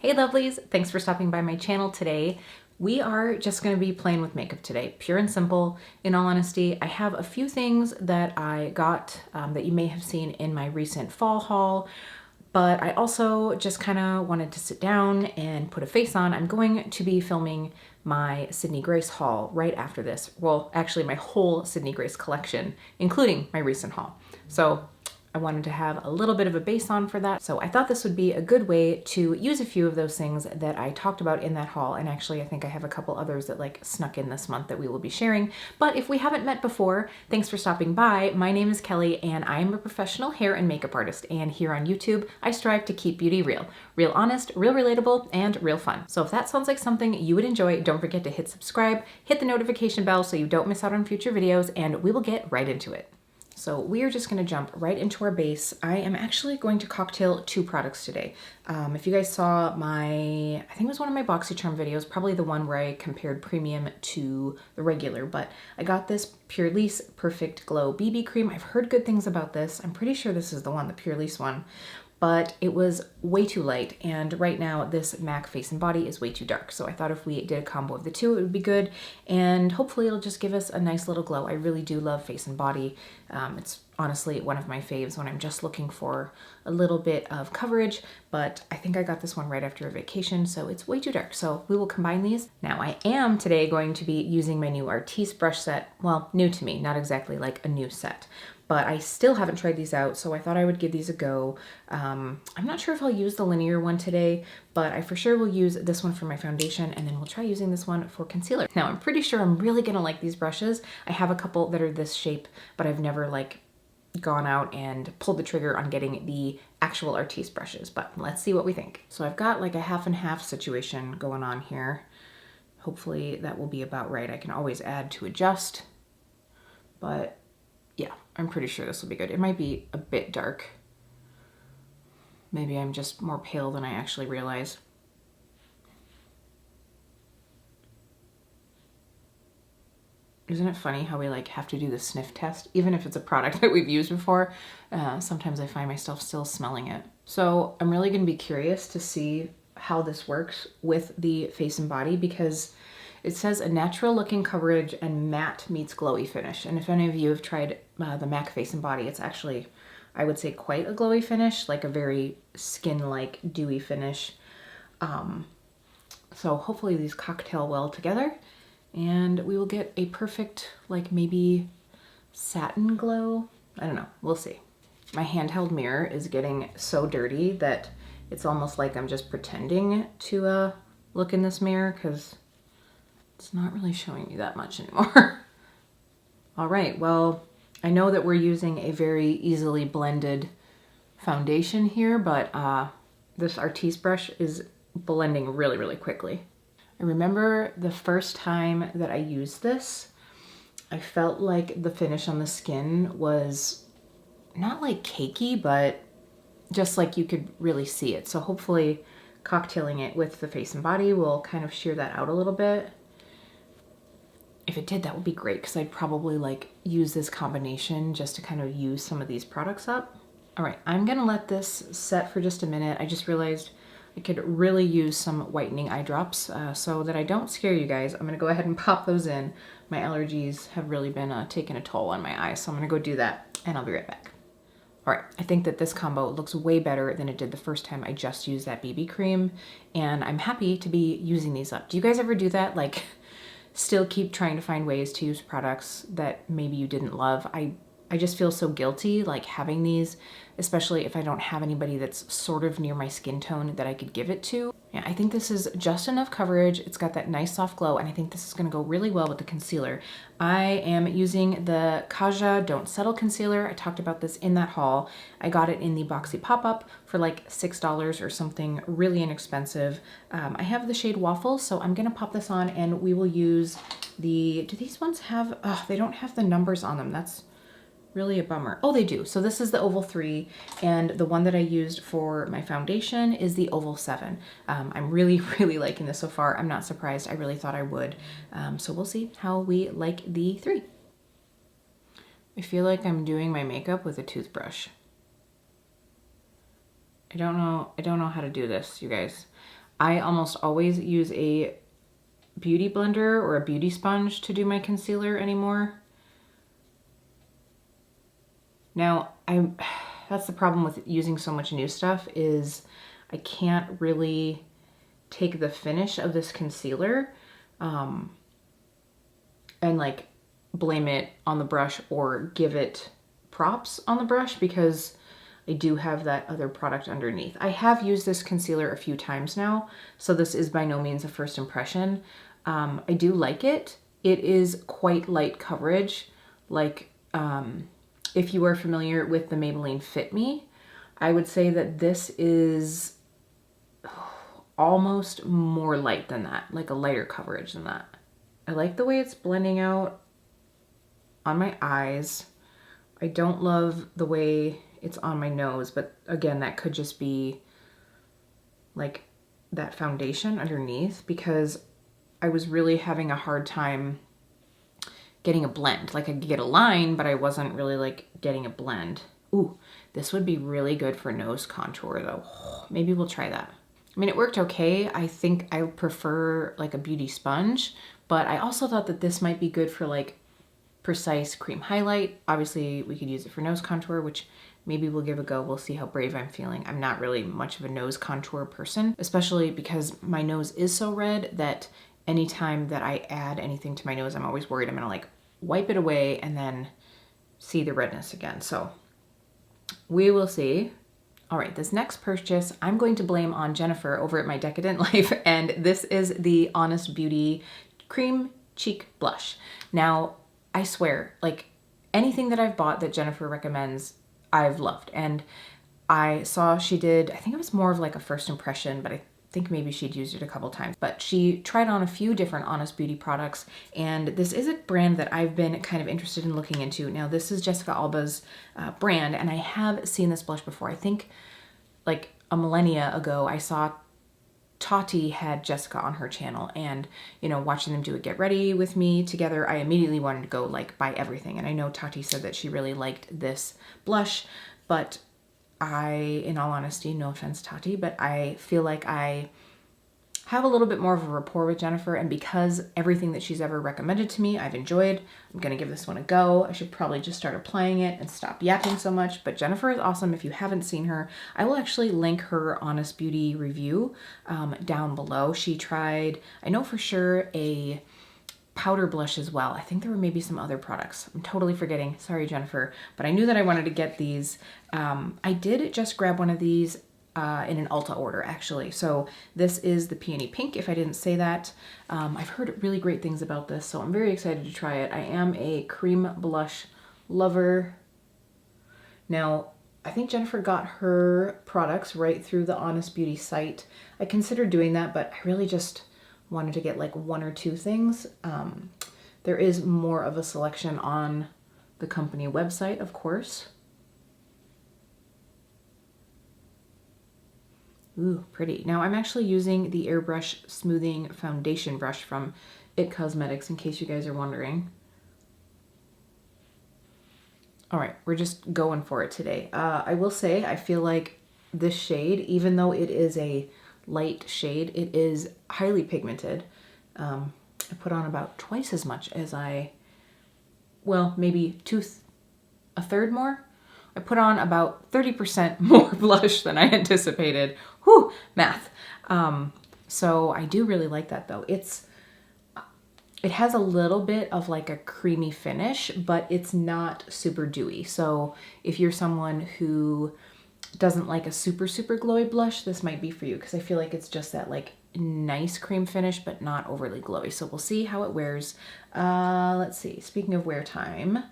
Hey lovelies, thanks for stopping by my channel today. We are just going to be playing with makeup today, pure and simple. In all honesty, I have a few things that I got that you may have seen in my recent fall haul, but I also just kind of wanted to sit down and put a face on. I'm going to be filming my Sydney Grace haul right after this. Well, actually my whole Sydney Grace collection, including my recent haul. So I wanted to have a little bit of a base on for that. So I thought this would be a good way to use a few of those things that I talked about in that haul. And actually, I think I have a couple others that like snuck in this month that we will be sharing. But if we haven't met before, thanks for stopping by. My name is Kelly and I am a professional hair and makeup artist. And here on YouTube, I strive to keep beauty real. Real honest, real relatable, and real fun. So if that sounds like something you would enjoy, don't forget to hit subscribe, hit the notification bell so you don't miss out on future videos, and we will get right into it. So we are just going to jump right into our base. I am actually going to cocktail two products today. If you guys saw my, I think it was one of my BoxyCharm videos, probably the one where I compared premium to the regular, but I got this Purlisse Perfect Glow BB cream. I've heard good things about this. I'm pretty sure this is the one, the Purlisse one, but it was way too light. And right now this MAC Face and Body is way too dark. So I thought if we did a combo of the two, it would be good. And hopefully it'll just give us a nice little glow. I really do love Face and Body. It's honestly one of my faves when I'm just looking for a little bit of coverage, but I think I got this one right after a vacation, so it's way too dark. So we will combine these. Now I am today going to be using my new Artis brush set. Well, new to me, not exactly like a new set, but I still haven't tried these out, so I thought I would give these a go. I'm not sure if I'll use the linear one today, but I for sure will use this one for my foundation, and then we'll try using this one for concealer. Now I'm pretty sure I'm really gonna like these brushes. I have a couple that are this shape, but I've never like gone out and pulled the trigger on getting the actual Artis brushes, but let's see what we think. So I've got like a half and half situation going on here. Hopefully that will be about right. I can always add to adjust, but yeah, I'm pretty sure this will be good. It might be a bit dark. Maybe I'm just more pale than I actually realize. Isn't it funny how we like have to do the sniff test, even if it's a product that we've used before? Sometimes I find myself still smelling it. So I'm really gonna be curious to see how this works with the Face and Body, because it says a natural looking coverage and matte meets glowy finish. And if any of you have tried the MAC Face and Body, it's actually, I would say, quite a glowy finish, like a very skin-like dewy finish. So hopefully these cocktail well together, and we will get a perfect, like maybe satin glow. I don't know, we'll see. My handheld mirror is getting so dirty that it's almost like I'm just pretending to look in this mirror, because it's not really showing me that much anymore. All right, well, I know that we're using a very easily blended foundation here, but this Artis brush is blending really, really quickly. I remember the first time that I used this, I felt like the finish on the skin was not like cakey, but just like you could really see it. So hopefully cocktailing it with the Face and Body will kind of sheer that out a little bit. If it did, that would be great, because I'd probably like use this combination just to kind of use some of these products up. All right, I'm gonna let this set for just a minute. I just realized I could really use some whitening eye drops, so that I don't scare you guys. I'm gonna go ahead and pop those in. My allergies have really been taking a toll on my eyes, so I'm gonna go do that, and I'll be right back. All right, I think that this combo looks way better than it did the first time I just used that BB cream, and I'm happy to be using these up. Do you guys ever do that? Like, still keep trying to find ways to use products that maybe you didn't love? I just feel so guilty like having these, especially if I don't have anybody that's sort of near my skin tone that I could give it to. Yeah, I think this is just enough coverage. It's got that nice soft glow, and I think this is gonna go really well with the concealer. I am using the Kaja Don't Settle concealer. I talked about this in that haul. I got it in the Boxy pop-up for like $6 or something really inexpensive. I have the shade Waffle, so I'm gonna pop this on and we will use the, do these ones have, oh, they don't have the numbers on them. That's really a bummer. Oh, they do. So this is the Oval 3, and the one that I used for my foundation is the Oval 7. I'm really, really liking this so far. I'm not surprised. I really thought I would. So we'll see how we like the 3. I feel like I'm doing my makeup with a toothbrush. I don't know how to do this, you guys. I almost always use a beauty blender or a beauty sponge to do my concealer anymore. Now, that's the problem with using so much new stuff is I can't really take the finish of this concealer and like blame it on the brush or give it props on the brush because I do have that other product underneath. I have used this concealer a few times now, so this is by no means a first impression. I do like it. It is quite light coverage. Like if you are familiar with the Maybelline Fit Me, I would say that this is almost more light than that, like a lighter coverage than that. I like the way it's blending out on my eyes. I don't love the way it's on my nose, but again, that could just be like that foundation underneath because I was really having a hard time getting a blend. Like I could get a line, but I wasn't really like getting a blend. Ooh, this would be really good for nose contour though. Maybe we'll try that. I mean, it worked okay. I think I prefer like a beauty sponge, but I also thought that this might be good for like precise cream highlight. Obviously, we could use it for nose contour, which maybe we'll give a go. We'll see how brave I'm feeling. I'm not really much of a nose contour person, especially because my nose is so red that anytime that I add anything to my nose, I'm always worried I'm gonna like wipe it away and then see the redness again. So we will see. All right, this next purchase I'm going to blame on Jennifer over at My Decadent Life, and this is the Honest Beauty Cream Cheek Blush. Now, I swear, like anything that I've bought that Jennifer recommends, I've loved. And I saw she did, I think it was more of like a first impression, but I think maybe she'd used it a couple times. But she tried on a few different Honest Beauty products, and this is a brand that I've been kind of interested in looking into. Now, this is Jessica Alba's brand, and I have seen this blush before. I think like a millennia ago, I saw Tati had Jessica on her channel, and you know, watching them do a get ready with me together, I immediately wanted to go like buy everything. And I know Tati said that she really liked this blush, but in all honesty, no offense Tati, but I feel like I have a little bit more of a rapport with Jennifer, and because everything that she's ever recommended to me I've enjoyed, I'm gonna give this one a go. I should probably just start applying it and stop yapping so much, but Jennifer is awesome. If you haven't seen her, I will actually link her Honest Beauty review down below. She tried, I know for sure, a powder blush as well. I think there were maybe some other products. I'm totally forgetting. Sorry, Jennifer. But I knew that I wanted to get these. I did just grab one of these in an Ulta order, actually. So this is the Peony Pink, if I didn't say that. I've heard really great things about this, so I'm very excited to try it. I am a cream blush lover. Now, I think Jennifer got her products right through the Honest Beauty site. I considered doing that, but I really just wanted to get like one or two things. There is more of a selection on the company website, of course. Ooh, pretty. Now I'm actually using the Airbrush Smoothing Foundation Brush from IT Cosmetics, in case you guys are wondering. All right, we're just going for it today. I will say, I feel like this shade, even though it is a light shade, it is highly pigmented. I put on about twice as much as well, maybe a third more. I put on about 30% more blush than I anticipated. Whew, math. So I do really like that though. It has a little bit of like a creamy finish, but it's not super dewy. So if you're someone who doesn't like a super glowy blush, this might be for you, because I feel like it's just that like nice cream finish, but not overly glowy. So we'll see how it wears. Let's see, speaking of wear time,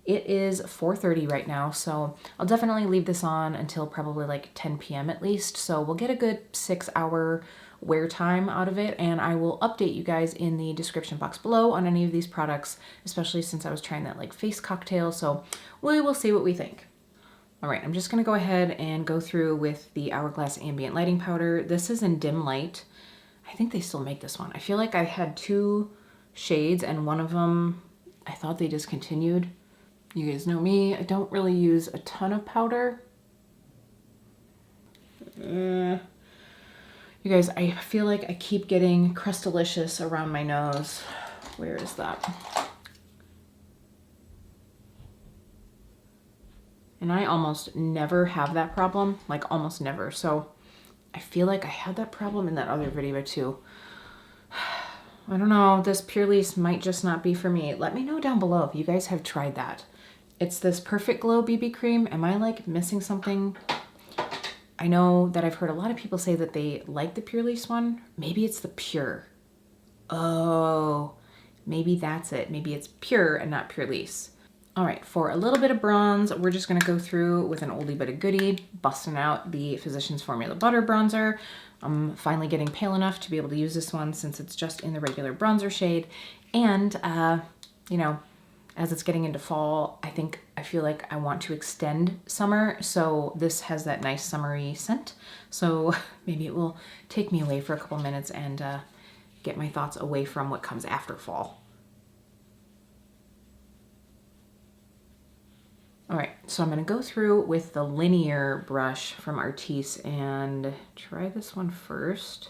it is 4:30 right now, so I'll definitely leave this on until probably like 10 p.m. at least. So we'll get a good 6-hour wear time out of it, and I will update you guys in the description box below on any of these products, especially since I was trying that like face cocktail. So we will see what we think. All right, I'm just gonna go ahead and go through with the Hourglass Ambient Lighting Powder. This is in Dim Light. I think they still make this one. I feel like I had 2 shades and one of them, I thought they discontinued. You guys know me, I don't really use a ton of powder. You guys, I feel like I keep getting Crustalicious around my nose. Where is that? And I almost never have that problem, like almost never. So I feel like I had that problem in that other video too. I don't know, this Purlisse might just not be for me. Let me know down below if you guys have tried that. It's this Perfect Glow BB cream. Am I like missing something? I know that I've heard a lot of people say that they like the Purlisse one. Maybe it's the Pure. Oh, maybe that's it. Maybe it's Pure and not Purlisse. All right, for a little bit of bronze, we're just gonna go through with an oldie but a goodie, busting out the Physicians Formula Butter Bronzer. I'm finally getting pale enough to be able to use this one since it's just in the regular bronzer shade. And, you know, as it's getting into fall, I feel like I want to extend summer. So this has that nice summery scent. So maybe it will take me away for a couple minutes and get my thoughts away from what comes after fall. All right, so I'm gonna go through with the linear brush from Artis and try this one first.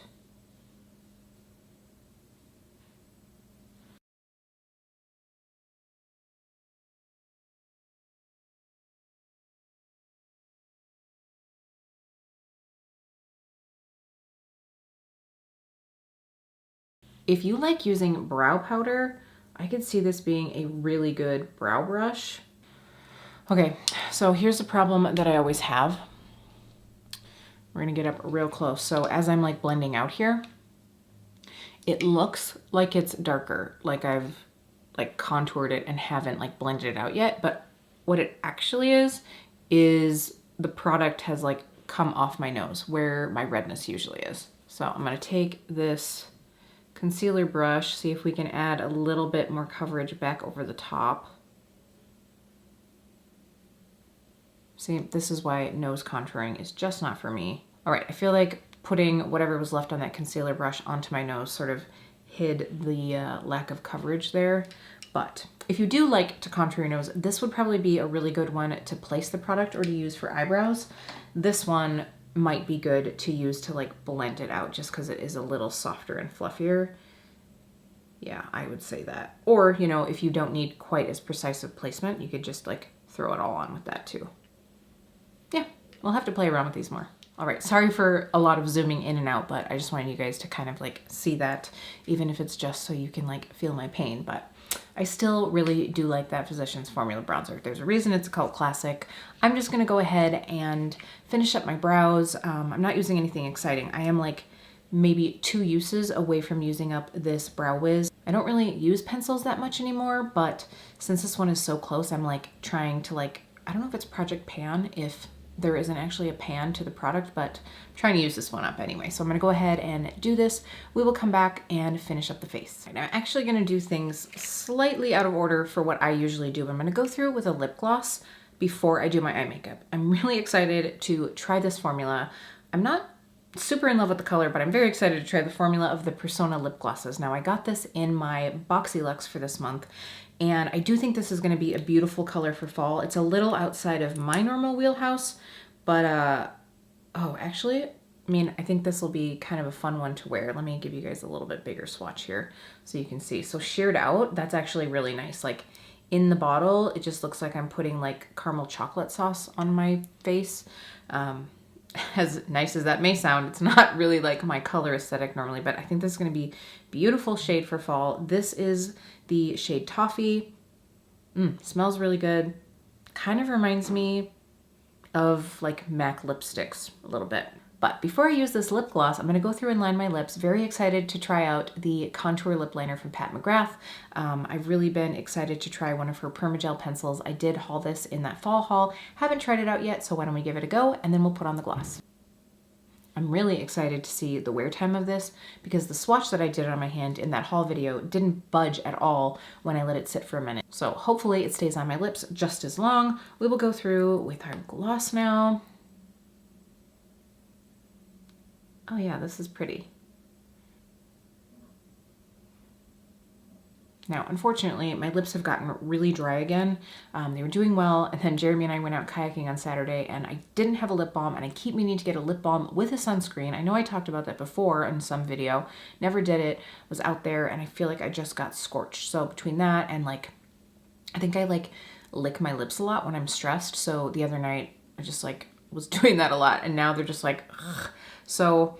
If you like using brow powder, I could see this being a really good brow brush. Okay, so here's the problem that I always have. We're gonna get up real close. So as I'm like blending out here, it looks like it's darker, like I've like contoured it and haven't like blended it out yet. But what it actually is the product has like come off my nose where my redness usually is. So I'm gonna take this concealer brush, see if we can add a little bit more coverage back over the top. See, this is why nose contouring is just not for me. All right, I feel like putting whatever was left on that concealer brush onto my nose sort of hid the lack of coverage there. But if you do like to contour your nose, this would probably be a really good one to place the product or to use for eyebrows. This one might be good to use to like blend it out just because it is a little softer and fluffier. Yeah, I would say that. Or, you know, if you don't need quite as precise of placement, you could just like throw it all on with that too. Yeah, we'll have to play around with these more. All right, sorry for a lot of zooming in and out, but I just wanted you guys to kind of like see that, even if it's just so you can like feel my pain. But I still really do like that Physicians Formula Bronzer. There's a reason it's a cult classic. I'm just gonna go ahead and finish up my brows. I'm not using anything exciting. I am like maybe 2 uses away from using up this Brow Wiz. I don't really use pencils that much anymore, but since this one is so close, I'm like trying to like, I don't know if it's Project Pan, if there isn't actually a pan to the product, but I'm trying to use this one up anyway. So I'm gonna go ahead and do this. We will come back and finish up the face. Now I'm actually gonna do things slightly out of order for what I usually do. I'm gonna go through with a lip gloss before I do my eye makeup. I'm really excited to try this formula. I'm not super in love with the color, but I'm very excited to try the formula of the Persona lip glosses. Now I got this in my Boxy Luxe for this month, and I do think this is gonna be a beautiful color for fall. It's a little outside of my normal wheelhouse, but oh, actually, I mean, I think this will be kind of a fun one to wear. Let me give you guys a little bit bigger swatch here so you can see. So sheared out, that's actually really nice. Like in the bottle, it just looks like I'm putting like caramel chocolate sauce on my face. As nice as that may sound, it's not really like my color aesthetic normally, but I think this is going to be beautiful shade for fall. This is the shade Toffee. Smells really good. Kind of reminds me of like MAC lipsticks a little bit. But before I use this lip gloss, I'm going to go through and line my lips. Very excited to try out the contour lip liner from Pat McGrath. I've really been excited to try one of her Permagel pencils. I did haul this in that fall haul. Haven't tried it out yet, so why don't we give it a go and then we'll put on the gloss. I'm really excited to see the wear time of this because the swatch that I did on my hand in that haul video didn't budge at all when I let it sit for a minute. So hopefully it stays on my lips just as long. We will go through with our gloss now. Oh yeah, this is pretty. Now, unfortunately, my lips have gotten really dry again. They were doing well, and then Jeremy and I went out kayaking on Saturday, and I didn't have a lip balm, and I keep meaning to get a lip balm with a sunscreen. I know I talked about that before in some video. Never did it. Was out there, and I feel like I just got scorched. So between that and like, I think I like lick my lips a lot when I'm stressed. So the other night, I just like was doing that a lot, and now they're just like, ugh. So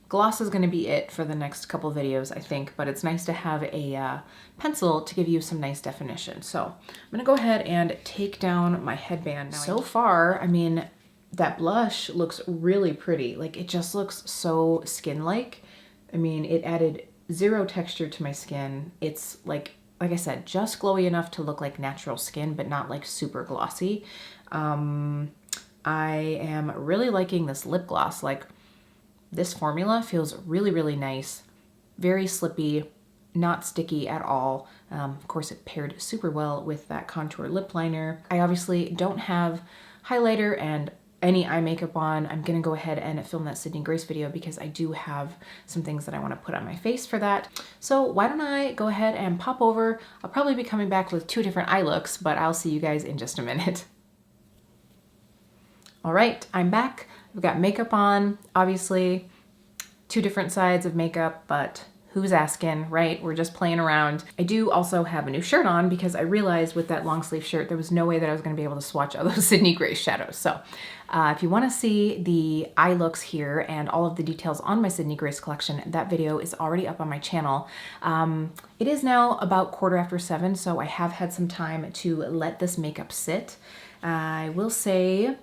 gloss is going to be it for the next couple videos, I think, but it's nice to have a pencil to give you some nice definition. So I'm going to go ahead and take down my headband. Now, so far, I mean, that blush looks really pretty. Like, it just looks so skin-like. I mean, it added zero texture to my skin. It's like I said, just glowy enough to look like natural skin, but not like super glossy. I am really liking this lip gloss. Like, this formula feels really, really nice, very slippy, not sticky at all. Of course, it paired super well with that contour lip liner. I obviously don't have highlighter and any eye makeup on. I'm gonna go ahead and film that Sydney Grace video because I do have some things that I wanna put on my face for that. So why don't I go ahead and pop over. I'll probably be coming back with 2 different eye looks, but I'll see you guys in just a minute. All right, I'm back. I've got makeup on, obviously 2 different sides of makeup, but who's asking, right? We're just playing around. I do also have a new shirt on because I realized with that long sleeve shirt, there was no way that I was gonna be able to swatch all those Sydney Grace shadows. So if you wanna see the eye looks here and all of the details on my Sydney Grace collection, that video is already up on my channel. It is now about 7:15, so I have had some time to let this makeup sit. I will say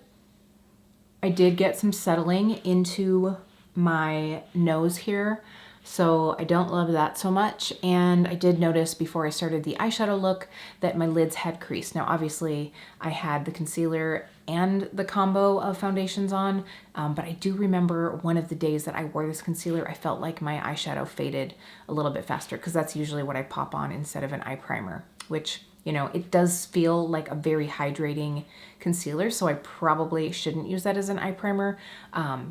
I did get some settling into my nose here, so I don't love that so much. And I did notice before I started the eyeshadow look that my lids had creased. Now, obviously, I had the concealer and the combo of foundations on, but I do remember one of the days that I wore this concealer, I felt like my eyeshadow faded a little bit faster because that's usually what I pop on instead of an eye primer, which, you know, it does feel like a very hydrating concealer, so I probably shouldn't use that as an eye primer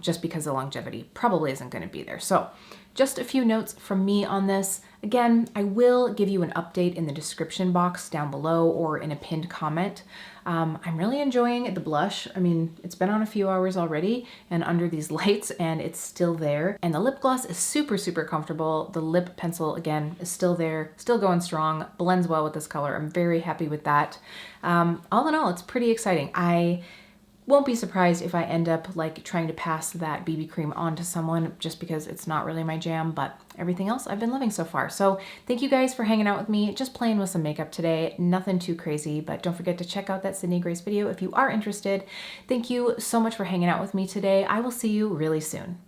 just because the longevity probably isn't going to be there. So just a few notes from me on this. Again, I will give you an update in the description box down below or in a pinned comment. I'm really enjoying the blush. I mean, it's been on a few hours already and under these lights and it's still there. And the lip gloss is super, super comfortable. The lip pencil, again, is still there, still going strong, blends well with this color. I'm very happy with that. All in all, it's pretty exciting. I won't be surprised if I end up like trying to pass that BB cream on to someone just because it's not really my jam, but everything else I've been loving so far. So thank you guys for hanging out with me, just playing with some makeup today. Nothing too crazy, but don't forget to check out that Sydney Grace video if you are interested. Thank you so much for hanging out with me today. I will see you really soon.